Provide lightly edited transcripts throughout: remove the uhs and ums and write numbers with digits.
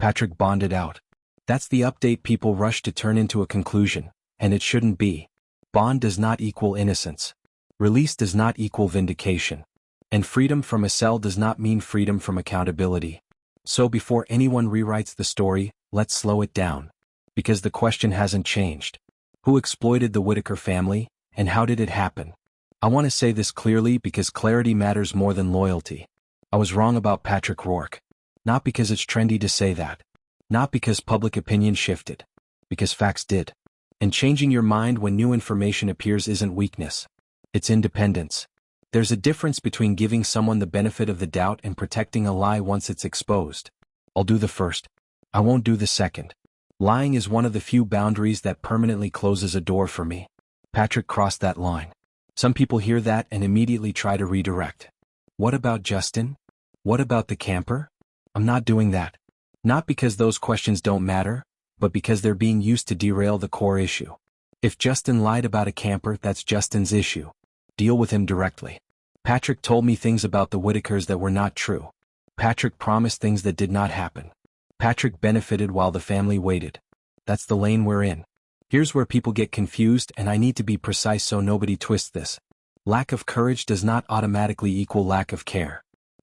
Patrick bonded out. That's the update people rush to turn into a conclusion, and it shouldn't be. Bond does not equal innocence. Release does not equal vindication. And freedom from a cell does not mean freedom from accountability. So before anyone rewrites the story, let's slow it down. Because the question hasn't changed. Who exploited the Whittaker family, and how did it happen? I want to say this clearly because clarity matters more than loyalty. I was wrong about Patrick Rourke. Not because it's trendy to say that. Not because public opinion shifted. Because facts did. And changing your mind when new information appears isn't weakness. It's independence. There's a difference between giving someone the benefit of the doubt and protecting a lie once it's exposed. I'll do the first. I won't do the second. Lying is one of the few boundaries that permanently closes a door for me. Patrick crossed that line. Some people hear that and immediately try to redirect. What about Justin? What about the camper? I'm not doing that. Not because those questions don't matter, but because they're being used to derail the core issue. If Justin lied about a camper, that's Justin's issue. Deal with him directly. Patrick told me things about the Whittakers that were not true. Patrick promised things that did not happen. Patrick benefited while the family waited. That's the lane we're in. Here's where people get confused, and I need to be precise so nobody twists this. Lack of courage does not automatically equal lack of care.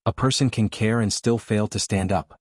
A person can care and still fail to stand up.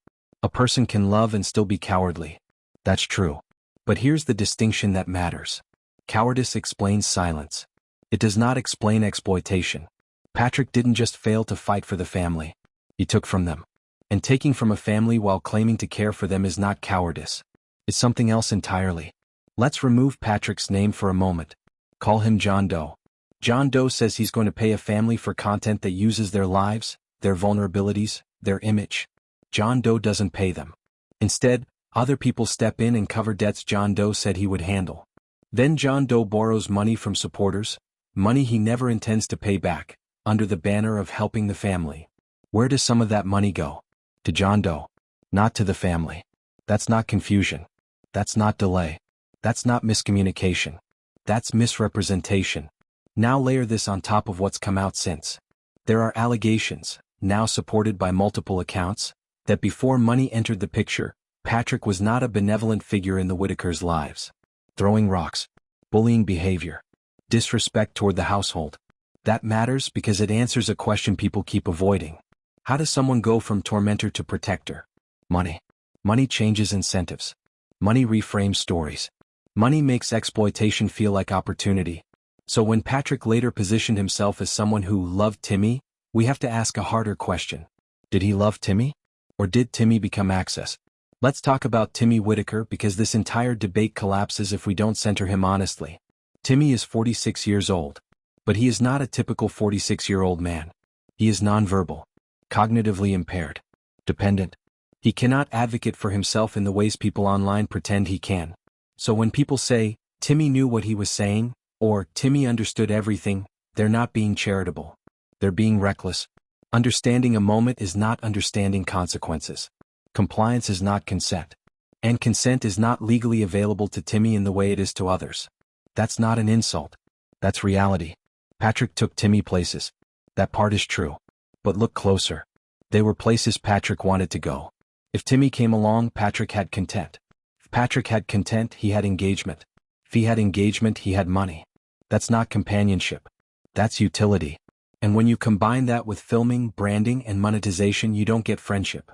A person can love and still be cowardly. That's true. But here's the distinction that matters. Cowardice explains silence. It does not explain exploitation. Patrick didn't just fail to fight for the family. He took from them. And taking from a family while claiming to care for them is not cowardice. It's something else entirely. Let's remove Patrick's name for a moment. Call him John Doe. John Doe says he's going to pay a family for content that uses their lives, their vulnerabilities, their image. John Doe doesn't pay them. Instead, other people step in and cover debts John Doe said he would handle. Then John Doe borrows money from supporters, money he never intends to pay back, under the banner of helping the family. Where does some of that money go? To John Doe. Not to the family. That's not confusion. That's not delay. That's not miscommunication. That's misrepresentation. Now layer this on top of what's come out since. There are allegations, now supported by multiple accounts, that before money entered the picture, Patrick was not a benevolent figure in the Whittakers' lives. Throwing rocks, bullying behavior, disrespect toward the household. That matters because it answers a question people keep avoiding. How does someone go from tormentor to protector? Money. Money changes incentives. Money reframes stories. Money makes exploitation feel like opportunity. So when Patrick later positioned himself as someone who loved Timmy, we have to ask a harder question. Did he love Timmy? Or did Timmy become access? Let's talk about Timmy Whittaker because this entire debate collapses if we don't center him honestly. Timmy is 46 years old. But he is not a typical 46-year-old man. He is nonverbal, cognitively impaired, dependent. He cannot advocate for himself in the ways people online pretend he can. So when people say, Timmy knew what he was saying, or Timmy understood everything, they're not being charitable. They're being reckless. Understanding a moment is not understanding consequences. Compliance is not consent. And consent is not legally available to Timmy in the way it is to others. That's not an insult. That's reality. Patrick took Timmy places. That part is true. But look closer. They were places Patrick wanted to go. If Timmy came along, Patrick had content. If Patrick had content, he had engagement. If he had engagement, he had money. That's not companionship. That's utility. And when you combine that with filming, branding, and monetization, you don't get friendship.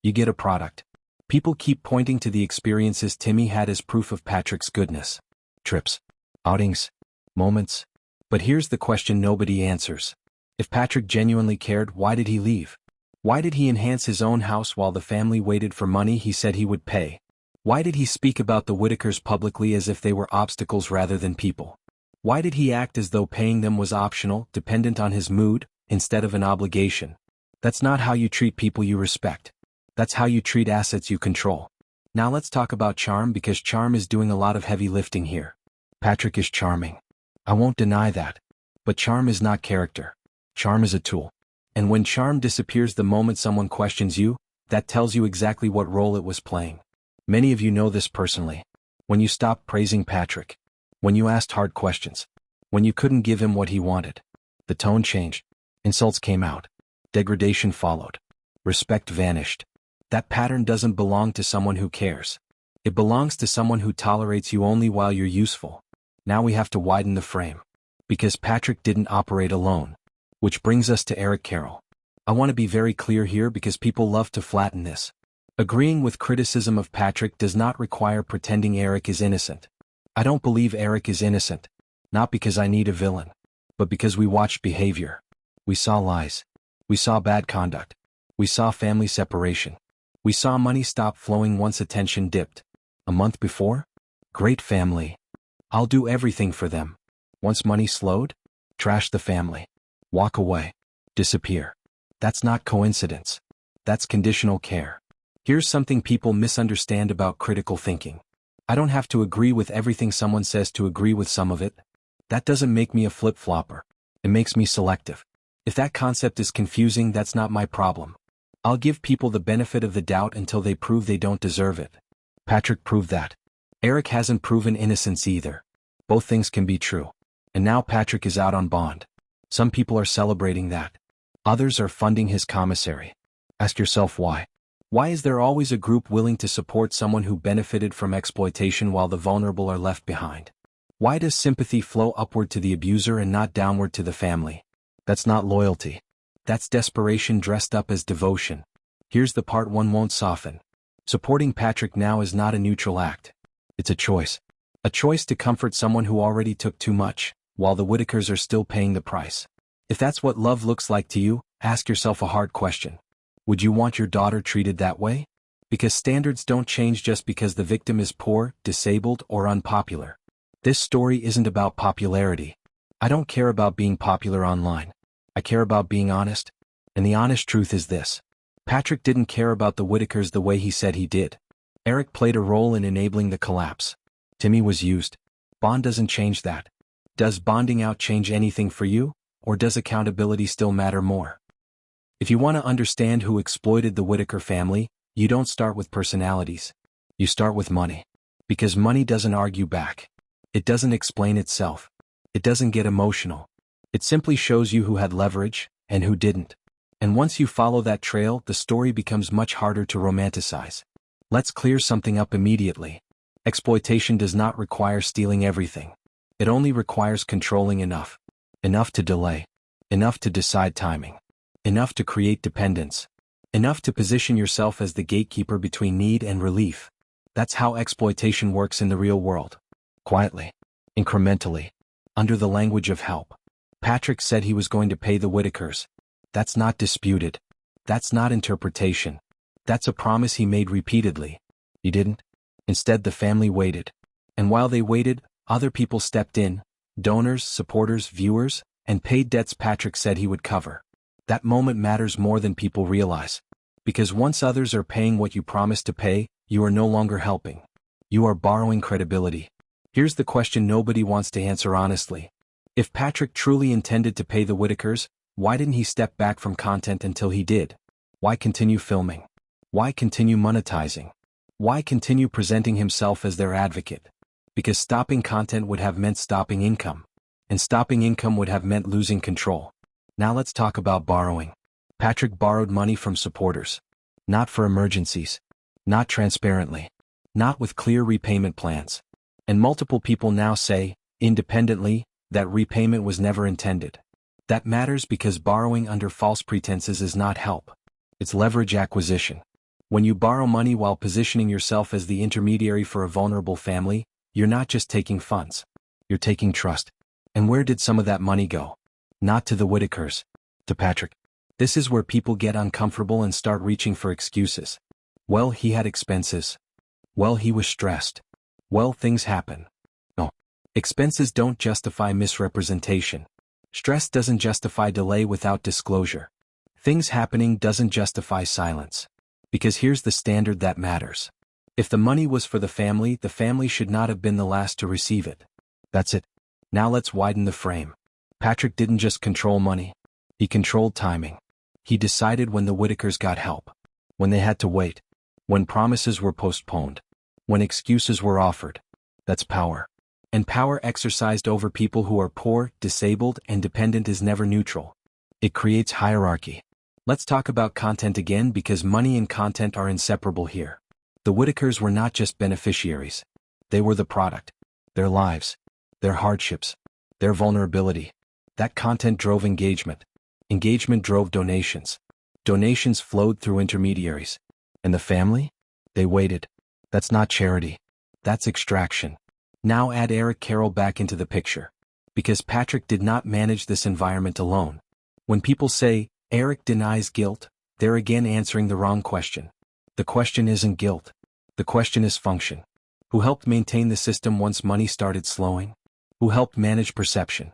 You get a product. People keep pointing to the experiences Timmy had as proof of Patrick's goodness. Trips. Outings. Moments. But here's the question nobody answers. If Patrick genuinely cared, why did he leave? Why did he enhance his own house while the family waited for money he said he would pay? Why did he speak about the Whittakers publicly as if they were obstacles rather than people? Why did he act as though paying them was optional, dependent on his mood, instead of an obligation? That's not how you treat people you respect. That's how you treat assets you control. Now let's talk about charm because charm is doing a lot of heavy lifting here. Patrick is charming. I won't deny that. But charm is not character. Charm is a tool. And when charm disappears the moment someone questions you, that tells you exactly what role it was playing. Many of you know this personally. When you stopped praising Patrick. When you asked hard questions. When you couldn't give him what he wanted. The tone changed. Insults came out. Degradation followed. Respect vanished. That pattern doesn't belong to someone who cares. It belongs to someone who tolerates you only while you're useful. Now we have to widen the frame. Because Patrick didn't operate alone. Which brings us to Eric Carroll. I want to be very clear here because people love to flatten this. Agreeing with criticism of Patrick does not require pretending Eric is innocent. I don't believe Eric is innocent. Not because I need a villain. But because we watched behavior. We saw lies. We saw bad conduct. We saw family separation. We saw money stop flowing once attention dipped. A month before? Great family. I'll do everything for them. Once money slowed? Trash the family. Walk away. Disappear. That's not coincidence. That's conditional care. Here's something people misunderstand about critical thinking. I don't have to agree with everything someone says to agree with some of it. That doesn't make me a flip-flopper. It makes me selective. If that concept is confusing, that's not my problem. I'll give people the benefit of the doubt until they prove they don't deserve it. Patrick proved that. Eric hasn't proven innocence either. Both things can be true. And now Patrick is out on bond. Some people are celebrating that. Others are funding his commissary. Ask yourself why. Why is there always a group willing to support someone who benefited from exploitation while the vulnerable are left behind? Why does sympathy flow upward to the abuser and not downward to the family? That's not loyalty. That's desperation dressed up as devotion. Here's the part one won't soften. Supporting Patrick now is not a neutral act. It's a choice. A choice to comfort someone who already took too much, while the Whittakers are still paying the price. If that's what love looks like to you, ask yourself a hard question. Would you want your daughter treated that way? Because standards don't change just because the victim is poor, disabled, or unpopular. This story isn't about popularity. I don't care about being popular online. I care about being honest. And the honest truth is this. Patrick didn't care about the Whittakers the way he said he did. Eric played a role in enabling the collapse. Timmy was used. Bond doesn't change that. Does bonding out change anything for you? Or does accountability still matter more? If you want to understand who exploited the Whittaker family, you don't start with personalities. You start with money. Because money doesn't argue back. It doesn't explain itself. It doesn't get emotional. It simply shows you who had leverage, and who didn't. And once you follow that trail, the story becomes much harder to romanticize. Let's clear something up immediately. Exploitation does not require stealing everything. It only requires controlling enough. Enough to delay. Enough to decide timing. Enough to create dependence. Enough to position yourself as the gatekeeper between need and relief. That's how exploitation works in the real world. Quietly. Incrementally. Under the language of help. Patrick said he was going to pay the Whittakers. That's not disputed. That's not interpretation. That's a promise he made repeatedly. He didn't. Instead, the family waited. And while they waited, other people stepped in. Donors, supporters, viewers, and paid debts Patrick said he would cover. That moment matters more than people realize. Because once others are paying what you promised to pay, you are no longer helping. You are borrowing credibility. Here's the question nobody wants to answer honestly. If Patrick truly intended to pay the Whittakers, why didn't he step back from content until he did? Why continue filming? Why continue monetizing? Why continue presenting himself as their advocate? Because stopping content would have meant stopping income. And stopping income would have meant losing control. Now let's talk about borrowing. Patrick borrowed money from supporters. Not for emergencies. Not transparently. Not with clear repayment plans. And multiple people now say, independently, that repayment was never intended. That matters because borrowing under false pretenses is not help. It's leverage acquisition. When you borrow money while positioning yourself as the intermediary for a vulnerable family, you're not just taking funds. You're taking trust. And where did some of that money go? Not to the Whittakers. To Patrick. This is where people get uncomfortable and start reaching for excuses. Well, he had expenses. Well, he was stressed. Well, things happen. No. Expenses don't justify misrepresentation. Stress doesn't justify delay without disclosure. Things happening doesn't justify silence. Because here's the standard that matters. If the money was for the family should not have been the last to receive it. That's it. Now let's widen the frame. Patrick didn't just control money. He controlled timing. He decided when the Whittakers got help. When they had to wait. When promises were postponed. When excuses were offered. That's power. And power exercised over people who are poor, disabled, and dependent is never neutral. It creates hierarchy. Let's talk about content again because money and content are inseparable here. The Whittakers were not just beneficiaries. They were the product. Their lives, their hardships, their vulnerability. That content drove engagement. Engagement drove donations. Donations flowed through intermediaries. And the family? They waited. That's not charity. That's extraction. Now add Eric Carroll back into the picture. Because Patrick did not manage this environment alone. When people say, Eric denies guilt, they're again answering the wrong question. The question isn't guilt. The question is function. Who helped maintain the system once money started slowing? Who helped manage perception?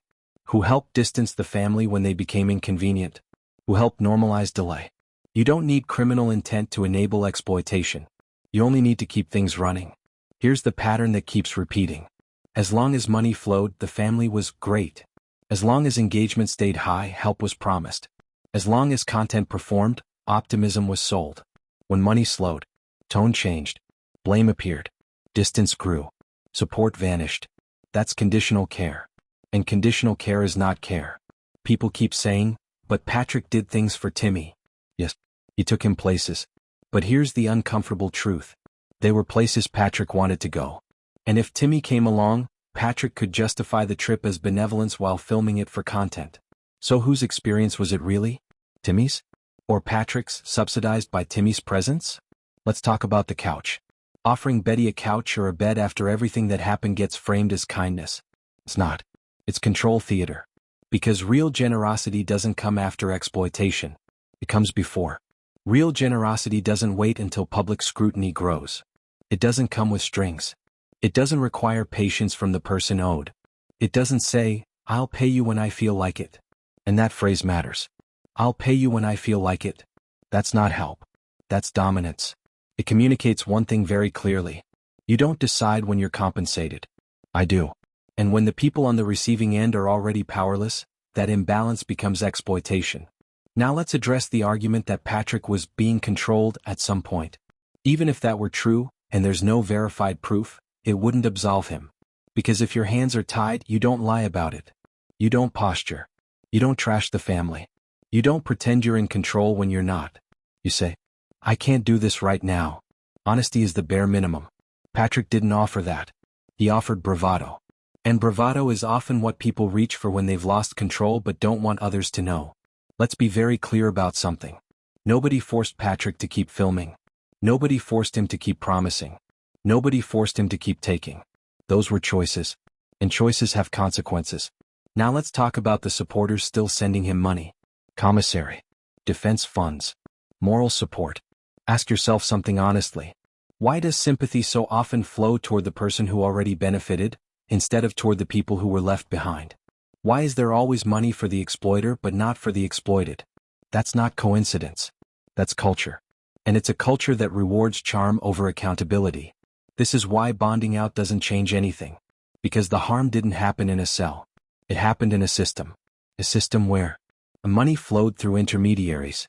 Who helped distance the family when they became inconvenient? Who helped normalize delay? You don't need criminal intent to enable exploitation. You only need to keep things running. Here's the pattern that keeps repeating. As long as money flowed, the family was great. As long as engagement stayed high, help was promised. As long as content performed, optimism was sold. When money slowed, tone changed. Blame appeared. Distance grew. Support vanished. That's conditional care. And conditional care is not care. People keep saying, but Patrick did things for Timmy. Yes, he took him places. But here's the uncomfortable truth. They were places Patrick wanted to go. And if Timmy came along, Patrick could justify the trip as benevolence while filming it for content. So whose experience was it really? Timmy's? Or Patrick's, subsidized by Timmy's presence? Let's talk about the couch. Offering Betty a couch or a bed after everything that happened gets framed as kindness. It's not. It's control theater. Because real generosity doesn't come after exploitation. It comes before. Real generosity doesn't wait until public scrutiny grows. It doesn't come with strings. It doesn't require patience from the person owed. It doesn't say, I'll pay you when I feel like it. And that phrase matters. I'll pay you when I feel like it. That's not help. That's dominance. It communicates one thing very clearly. You don't decide when you're compensated. I do. And when the people on the receiving end are already powerless, that imbalance becomes exploitation. Now let's address the argument that Patrick was being controlled at some point. Even if that were true, and there's no verified proof, it wouldn't absolve him. Because if your hands are tied, you don't lie about it. You don't posture. You don't trash the family. You don't pretend you're in control when you're not. You say, I can't do this right now. Honesty is the bare minimum. Patrick didn't offer that. He offered bravado. And bravado is often what people reach for when they've lost control but don't want others to know. Let's be very clear about something. Nobody forced Patrick to keep filming. Nobody forced him to keep promising. Nobody forced him to keep taking. Those were choices. And choices have consequences. Now let's talk about the supporters still sending him money. Commissary. Defense funds. Moral support. Ask yourself something honestly. Why does sympathy so often flow toward the person who already benefited, instead of toward the people who were left behind? Why is there always money for the exploiter but not for the exploited? That's not coincidence. That's culture. And it's a culture that rewards charm over accountability. This is why bonding out doesn't change anything. Because the harm didn't happen in a cell. It happened in a system. A system where money flowed through intermediaries.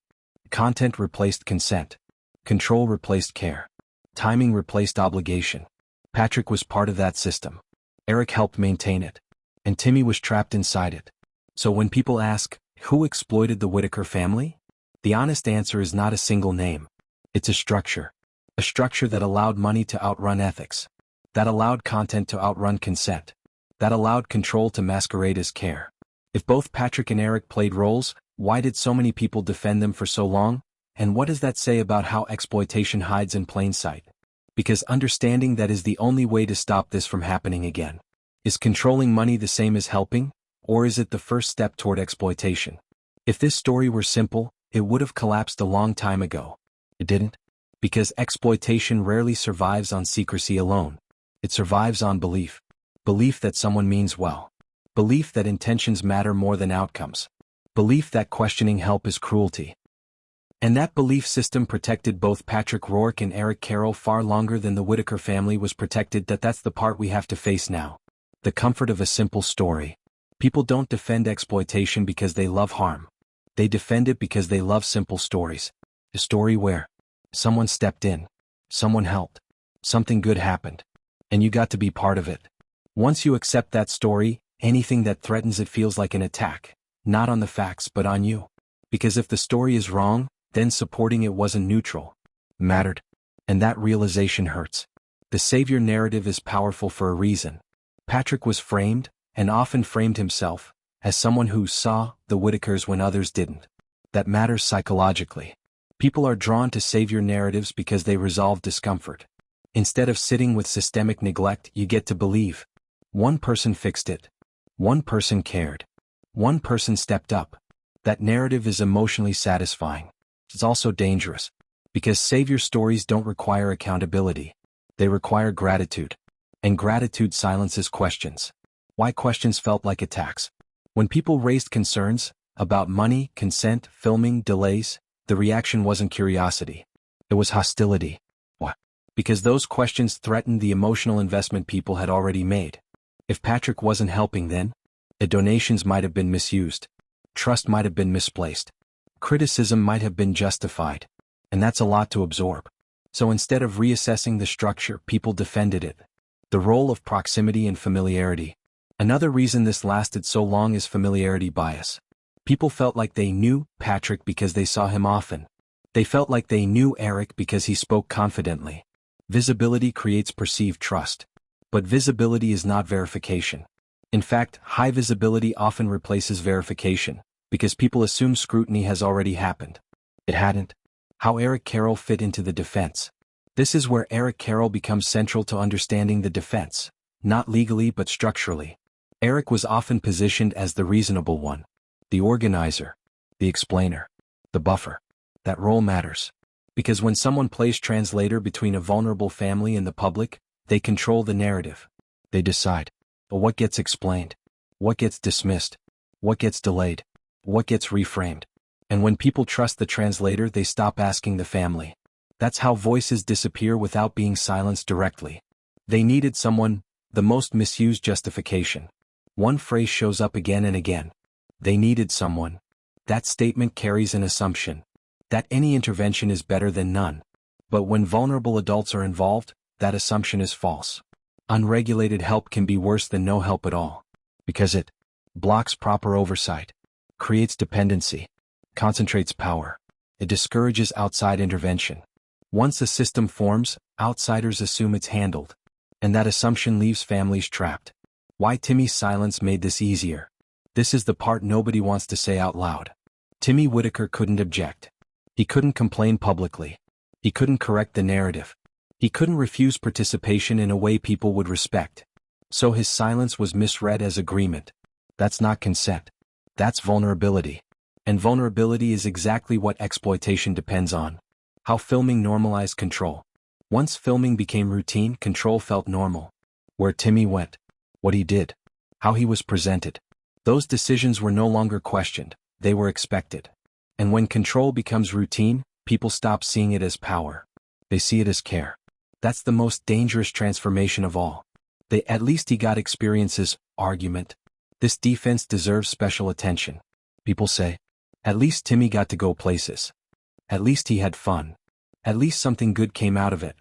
Content replaced consent. Control replaced care. Timing replaced obligation. Patrick was part of that system. Eric helped maintain it. And Timmy was trapped inside it. So when people ask, who exploited the Whittaker family? The honest answer is not a single name. It's a structure. A structure that allowed money to outrun ethics. That allowed content to outrun consent. That allowed control to masquerade as care. If both Patrick and Eric played roles, why did so many people defend them for so long? And what does that say about how exploitation hides in plain sight? Because understanding that is the only way to stop this from happening again. Is controlling money the same as helping, or is it the first step toward exploitation? If this story were simple, it would have collapsed a long time ago. It didn't. Because exploitation rarely survives on secrecy alone. It survives on belief. Belief that someone means well. Belief that intentions matter more than outcomes. Belief that questioning help is cruelty. And that belief system protected both Patrick Rourke and Eric Carroll far longer than the Whittaker family was protected. That's the part we have to face now. The comfort of a simple story. People don't defend exploitation because they love harm. They defend it because they love simple stories. A story where someone stepped in, someone helped, something good happened, and you got to be part of it. Once you accept that story, anything that threatens it feels like an attack, not on the facts but on you. Because if the story is wrong, then supporting it wasn't neutral. Mattered. And that realization hurts. The savior narrative is powerful for a reason. Patrick was framed, and often framed himself, as someone who saw the Whittakers when others didn't. That matters psychologically. People are drawn to savior narratives because they resolve discomfort. Instead of sitting with systemic neglect, you get to believe. One person fixed it. One person cared. One person stepped up. That narrative is emotionally satisfying. It's also dangerous. Because savior stories don't require accountability. They require gratitude. And gratitude silences questions. Why questions felt like attacks. When people raised concerns about money, consent, filming, delays, the reaction wasn't curiosity. It was hostility. Why? Because those questions threatened the emotional investment people had already made. If Patrick wasn't helping then, the donations might have been misused. Trust might have been misplaced. Criticism might have been justified. And that's a lot to absorb. So instead of reassessing the structure, people defended it. The role of proximity and familiarity. Another reason this lasted so long is familiarity bias. People felt like they knew Patrick because they saw him often. They felt like they knew Eric because he spoke confidently. Visibility creates perceived trust. But visibility is not verification. In fact, high visibility often replaces verification, because people assume scrutiny has already happened. It hadn't. How Eric Carroll fit into the defense. This is where Eric Carroll becomes central to understanding the defense, not legally but structurally. Eric was often positioned as the reasonable one, the organizer, the explainer, the buffer. That role matters. Because when someone plays translator between a vulnerable family and the public, they control the narrative. They decide what gets explained, what gets dismissed, what gets delayed, what gets reframed. And when people trust the translator, they stop asking the family. That's how voices disappear without being silenced directly. They needed someone, the most misused justification. One phrase shows up again and again. They needed someone. That statement carries an assumption that any intervention is better than none. But when vulnerable adults are involved, that assumption is false. Unregulated help can be worse than no help at all. Because it blocks proper oversight, creates dependency, concentrates power. It discourages outside intervention. Once a system forms, outsiders assume it's handled. And that assumption leaves families trapped. Why Timmy's silence made this easier. This is the part nobody wants to say out loud. Timmy Whittaker couldn't object. He couldn't complain publicly. He couldn't correct the narrative. He couldn't refuse participation in a way people would respect. So his silence was misread as agreement. That's not consent. That's vulnerability. And vulnerability is exactly what exploitation depends on. How filming normalized control. Once filming became routine, control felt normal. Where Timmy went, what he did, how he was presented. Those decisions were no longer questioned, they were expected. And when control becomes routine, people stop seeing it as power. They see it as care. That's the most dangerous transformation of all. At least he got experiences, argument. This defense deserves special attention. People say, at least Timmy got to go places. At least he had fun. At least something good came out of it.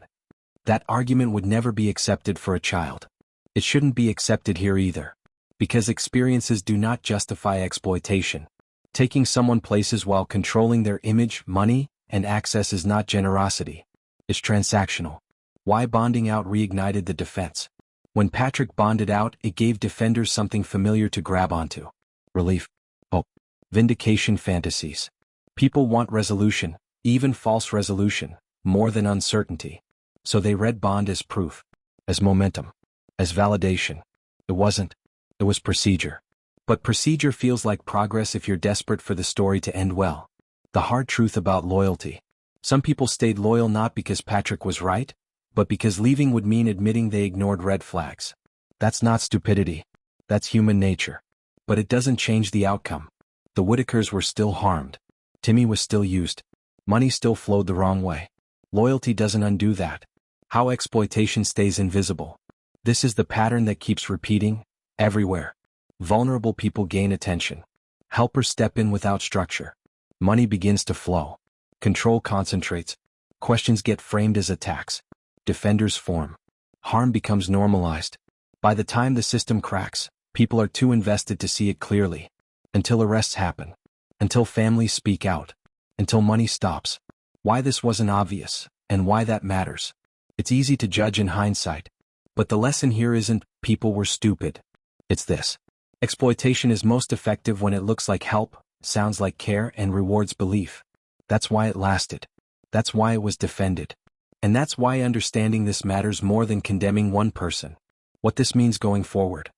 That argument would never be accepted for a child. It shouldn't be accepted here either. Because experiences do not justify exploitation. Taking someone places while controlling their image, money, and access is not generosity. It's transactional. Why bonding out reignited the defense? When Patrick bonded out, it gave defenders something familiar to grab onto. Relief. Hope. Vindication fantasies. People want resolution, even false resolution, more than uncertainty. So they read bond as proof, as momentum, as validation. It wasn't. It was procedure. But procedure feels like progress if you're desperate for the story to end well. The hard truth about loyalty. Some people stayed loyal not because Patrick was right, but because leaving would mean admitting they ignored red flags. That's not stupidity. That's human nature. But it doesn't change the outcome. The Whittakers were still harmed. Timmy was still used. Money still flowed the wrong way. Loyalty doesn't undo that. How exploitation stays invisible. This is the pattern that keeps repeating, everywhere. Vulnerable people gain attention. Helpers step in without structure. Money begins to flow. Control concentrates. Questions get framed as attacks. Defenders form. Harm becomes normalized. By the time the system cracks, people are too invested to see it clearly. Until arrests happen. until families speak out, until money stops. Why this wasn't obvious, and why that matters. It's easy to judge in hindsight. But the lesson here isn't, people were stupid. It's this. Exploitation is most effective when it looks like help, sounds like care, and rewards belief. That's why it lasted. That's why it was defended. And that's why understanding this matters more than condemning one person. What this means going forward.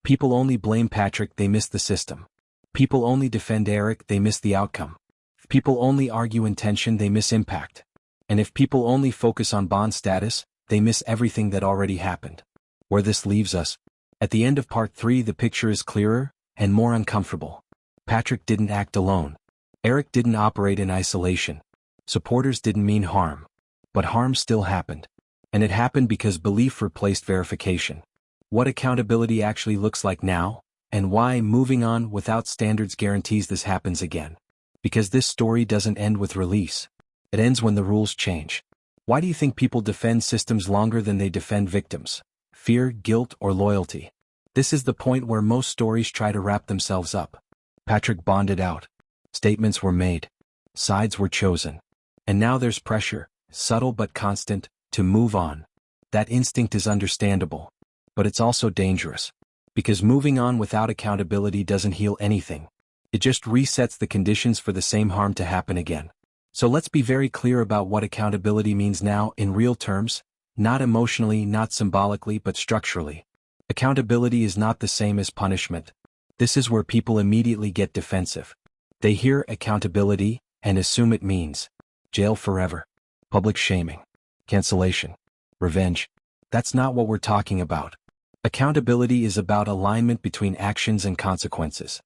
People only blame Patrick, they miss the system. People only defend Eric, they miss the outcome. If people only argue intention, they miss impact. And if people only focus on bond status, they miss everything that already happened. Where this leaves us. At the end of part 3, the picture is clearer and more uncomfortable. Patrick didn't act alone. Eric didn't operate in isolation. Supporters didn't mean harm. But harm still happened. And it happened because belief replaced verification. What accountability actually looks like now, and why moving on without standards guarantees this happens again. Because this story doesn't end with release. It ends when the rules change. Why do you think people defend systems longer than they defend victims? Fear, guilt, or loyalty? This is the point where most stories try to wrap themselves up. Patrick bonded out. Statements were made. Sides were chosen. And now there's pressure, subtle but constant, to move on. That instinct is understandable. But it's also dangerous. Because moving on without accountability doesn't heal anything. It just resets the conditions for the same harm to happen again. So let's be very clear about what accountability means now in real terms, not emotionally, not symbolically, but structurally. Accountability is not the same as punishment. This is where people immediately get defensive. They hear accountability and assume it means jail forever, public shaming, cancellation, revenge. That's not what we're talking about. Accountability is about alignment between actions and consequences.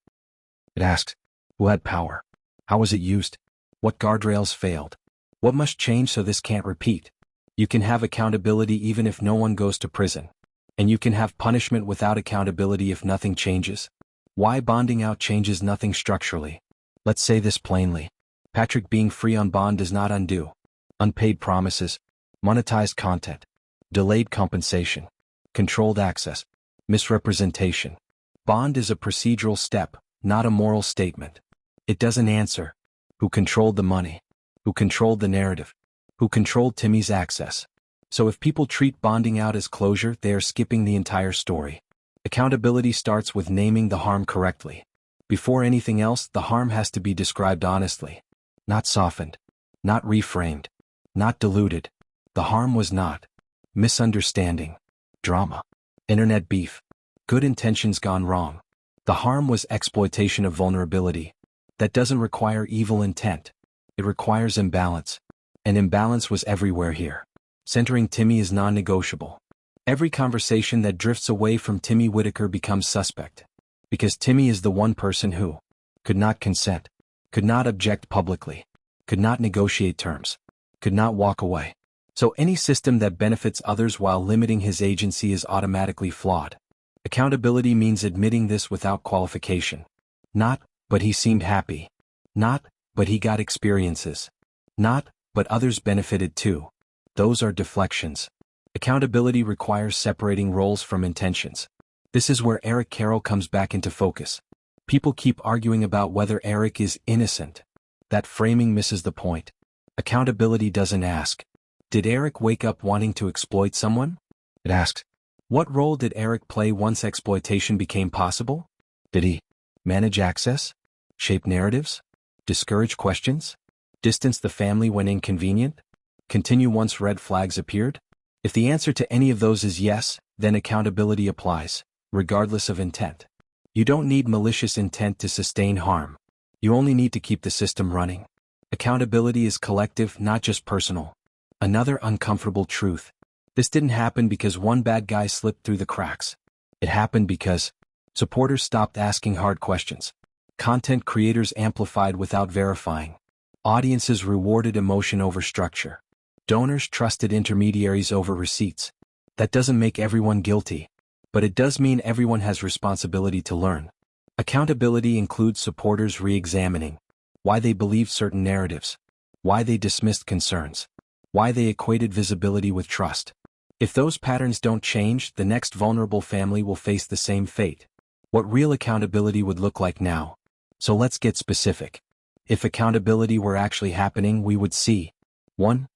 It asks, who had power? How was it used? What guardrails failed? What must change so this can't repeat? You can have accountability even if no one goes to prison. And you can have punishment without accountability if nothing changes. Why bonding out changes nothing structurally? Let's say this plainly. Patrick being free on bond does not undo unpaid promises, monetized content, delayed compensation, controlled access, misrepresentation. Bond is a procedural step, not a moral statement. It doesn't answer who controlled the money, who controlled the narrative, who controlled Timmy's access. So if people treat bonding out as closure, they are skipping the entire story. Accountability starts with naming the harm correctly. Before anything else, the harm has to be described honestly. Not softened. Not reframed. Not diluted. The harm was not misunderstanding, drama, internet beef, good intentions gone wrong. The harm was exploitation of vulnerability. That doesn't require evil intent. It requires imbalance. And imbalance was everywhere here. Centering Timmy is non-negotiable. Every conversation that drifts away from Timmy Whittaker becomes suspect. Because Timmy is the one person who could not consent, could not object publicly, could not negotiate terms, could not walk away. So any system that benefits others while limiting his agency is automatically flawed. Accountability means admitting this without qualification. Not, but he seemed happy. Not, but he got experiences. Not, but others benefited too. Those are deflections. Accountability requires separating roles from intentions. This is where Eric Carroll comes back into focus. People keep arguing about whether Eric is innocent. That framing misses the point. Accountability doesn't ask, did Eric wake up wanting to exploit someone? It asks, what role did Eric play once exploitation became possible? Did he manage access? Shape narratives? Discourage questions? Distance the family when inconvenient? Continue once red flags appeared? If the answer to any of those is yes, then accountability applies, regardless of intent. You don't need malicious intent to sustain harm. You only need to keep the system running. Accountability is collective, not just personal. Another uncomfortable truth. This didn't happen because one bad guy slipped through the cracks. It happened because supporters stopped asking hard questions. Content creators amplified without verifying. Audiences rewarded emotion over structure. Donors trusted intermediaries over receipts. That doesn't make everyone guilty, but it does mean everyone has responsibility to learn. Accountability includes supporters re-examining why they believed certain narratives, why they dismissed concerns, why they equated visibility with trust. If those patterns don't change, the next vulnerable family will face the same fate. What real accountability would look like now. So let's get specific. If accountability were actually happening, we would see 1.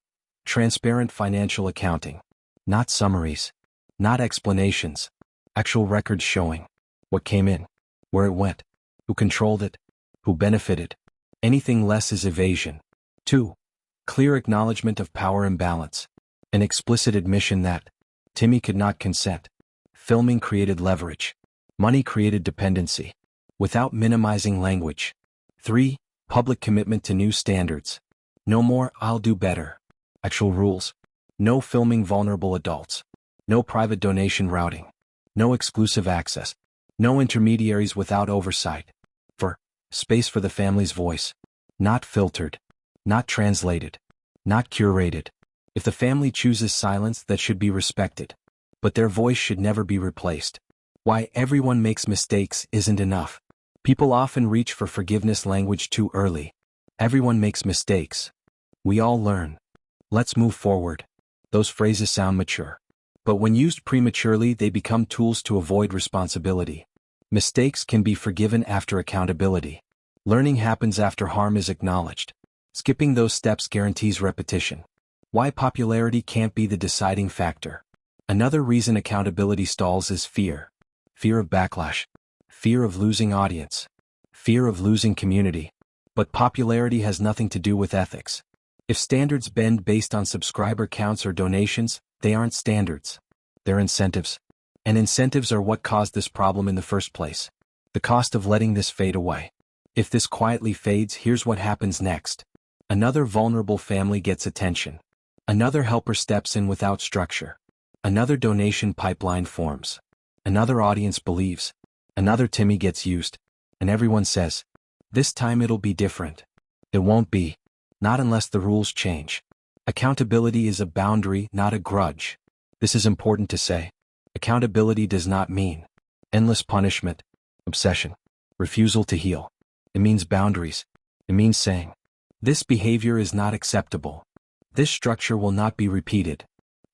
Transparent financial accounting. Not summaries. Not explanations. Actual records showing what came in, where it went, who controlled it, who benefited. Anything less is evasion. 2. Clear acknowledgement of power imbalance. An explicit admission that Timmy could not consent. Filming created leverage. Money created dependency. Without minimizing language. 3. Public commitment to new standards. No more "I'll do better." Actual rules. No filming vulnerable adults. No private donation routing. No exclusive access. No intermediaries without oversight. 4. Space for the family's voice. Not filtered. Not translated. Not curated. If the family chooses silence, that should be respected. But their voice should never be replaced. Why everyone makes mistakes isn't enough. People often reach for forgiveness language too early. Everyone makes mistakes. We all learn. Let's move forward. Those phrases sound mature. But when used prematurely, they become tools to avoid responsibility. Mistakes can be forgiven after accountability. Learning happens after harm is acknowledged. Skipping those steps guarantees repetition. Why popularity can't be the deciding factor. Another reason accountability stalls is fear. Fear of backlash. Fear of losing audience. Fear of losing community. But popularity has nothing to do with ethics. If standards bend based on subscriber counts or donations, they aren't standards. They're incentives. And incentives are what caused this problem in the first place. The cost of letting this fade away. If this quietly fades, here's what happens next. Another vulnerable family gets attention. Another helper steps in without structure. Another donation pipeline forms. Another audience believes. Another Timmy gets used. And everyone says, this time it'll be different. It won't be. Not unless the rules change. Accountability is a boundary, not a grudge. This is important to say. Accountability does not mean endless punishment, obsession, refusal to heal. It means boundaries. It means saying, this behavior is not acceptable. This structure will not be repeated.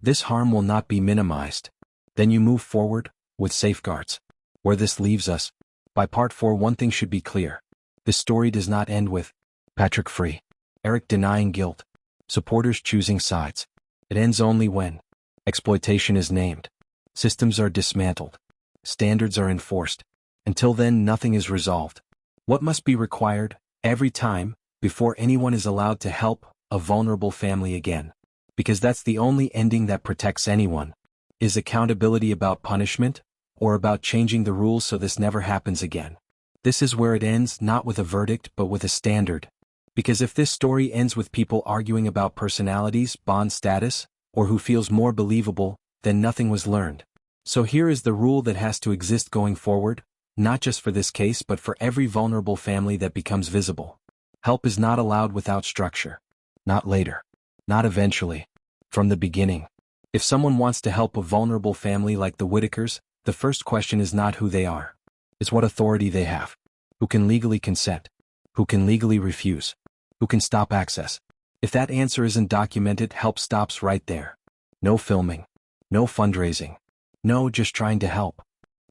This harm will not be minimized. Then you move forward, with safeguards. Where this leaves us, by part 4, one thing should be clear. This story does not end with Patrick free, Eric denying guilt, supporters choosing sides. It ends only when exploitation is named, systems are dismantled, standards are enforced. Until then, nothing is resolved. What must be required, every time, before anyone is allowed to help a vulnerable family again? Because that's the only ending that protects anyone. Is accountability about punishment, or about changing the rules so this never happens again? This is where it ends, not with a verdict but with a standard. Because if this story ends with people arguing about personalities, bond status, or who feels more believable, then nothing was learned. So here is the rule that has to exist going forward, not just for this case but for every vulnerable family that becomes visible. Help is not allowed without structure. Not later. Not eventually. From the beginning. If someone wants to help a vulnerable family like the Whittakers, the first question is not who they are. It's what authority they have. Who can legally consent? Who can legally refuse? Who can stop access? If that answer isn't documented, help stops right there. No filming. No fundraising. No just trying to help.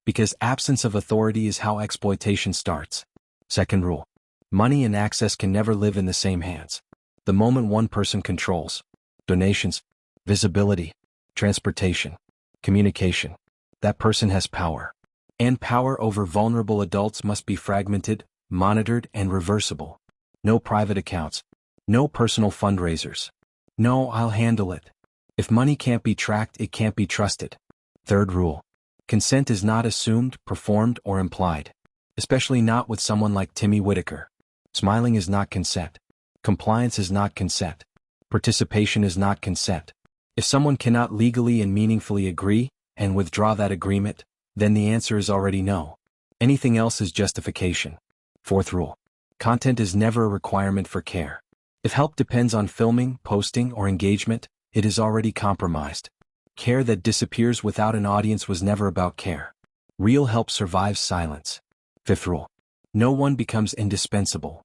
Because absence of authority is how exploitation starts. Second rule. Money and access can never live in the same hands. The moment one person controls donations, visibility, transportation, communication, that person has power. And power over vulnerable adults must be fragmented, monitored, and reversible. No private accounts. No personal fundraisers. No, I'll handle it. If money can't be tracked, it can't be trusted. Third rule. Consent is not assumed, performed, or implied. Especially not with someone like Timmy Whittaker. Smiling is not consent. Compliance is not consent. Participation is not consent. If someone cannot legally and meaningfully agree, and withdraw that agreement, then the answer is already no. Anything else is justification. Fourth rule. Content is never a requirement for care. If help depends on filming, posting, or engagement, it is already compromised. Care that disappears without an audience was never about care. Real help survives silence. Fifth rule. No one becomes indispensable.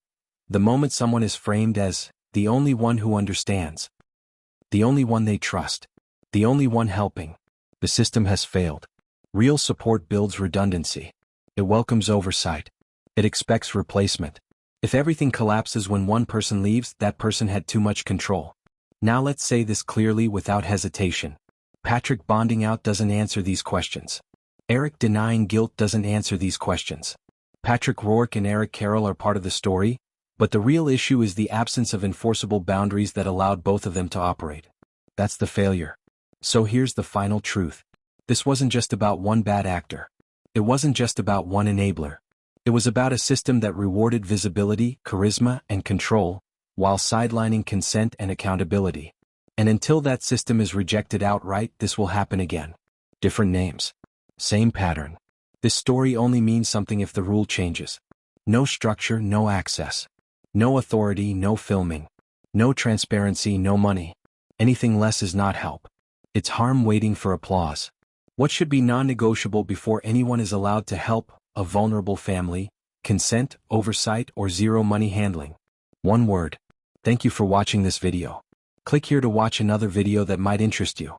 The moment someone is framed as the only one who understands, the only one they trust, the only one helping, the system has failed. Real support builds redundancy. It welcomes oversight. It expects replacement. If everything collapses when one person leaves, that person had too much control. Now let's say this clearly without hesitation. Patrick bonding out doesn't answer these questions. Eric denying guilt doesn't answer these questions. Patrick Rourke and Eric Carroll are part of the story, but the real issue is the absence of enforceable boundaries that allowed both of them to operate. That's the failure. So here's the final truth. This wasn't just about one bad actor. It wasn't just about one enabler. It was about a system that rewarded visibility, charisma, and control, while sidelining consent and accountability. And until that system is rejected outright, this will happen again. Different names. Same pattern. This story only means something if the rule changes. No structure, no access. No authority, no filming. No transparency, no money. Anything less is not help. It's harm waiting for applause. What should be non-negotiable before anyone is allowed to help? A vulnerable family, consent, oversight, or zero money handling? One word. Thank you for watching this video. Click here to watch another video that might interest you.